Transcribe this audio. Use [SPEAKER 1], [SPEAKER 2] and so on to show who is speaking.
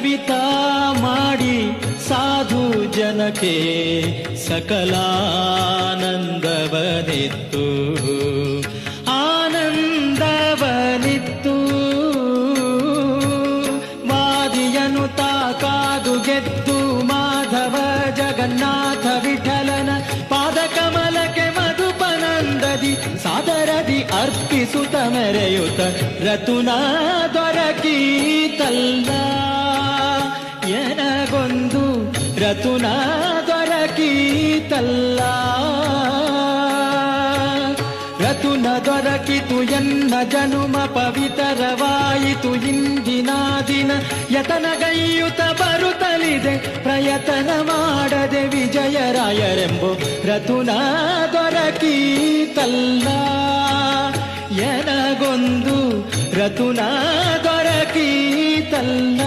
[SPEAKER 1] ಕವಿತಾ ಮಾಡಿ ಸಾಧು ಜನಕ್ಕೆ ಸಕಲಾನಂದವನಿತ್ತು ಆನಂದವನಿತ್ತು. ವಾದಿಯನು ತಾಕಾದು ಗೆದ್ದು ಮಾಧವ ಜಗನ್ನಾಥ ವಿಠಲನ ಪಾದಕಮಲಕ್ಕೆ ಮಧುಪನಂದದಿ ಸಾದರದಿ ಅರ್ಪಿಸುತ್ತ ಮೆರೆಯುತ್ತ ರತುನ ದೊರಕೀತಲ್ಲ ಎನಗೊಂದು ರತುನ ದೊರಕೀತಲ್ಲ. ರತುನ ದೊರಕಿತು ಎನ್ನ ಜನುಮ ಪವಿತರವಾಯಿತು ಇಂದಿನ ದಿನ ಯತನಗೈಯುತ ಬರುತ್ತಲಿದೆ ಪ್ರಯತನ ಮಾಡದೆ ವಿಜಯರಾಯರೆಂಬು ರತುನ ದೊರಕೀತಲ್ಲ ಎನಗೊಂದು ರತುನ ದೊರಕೀತಲ್ಲ.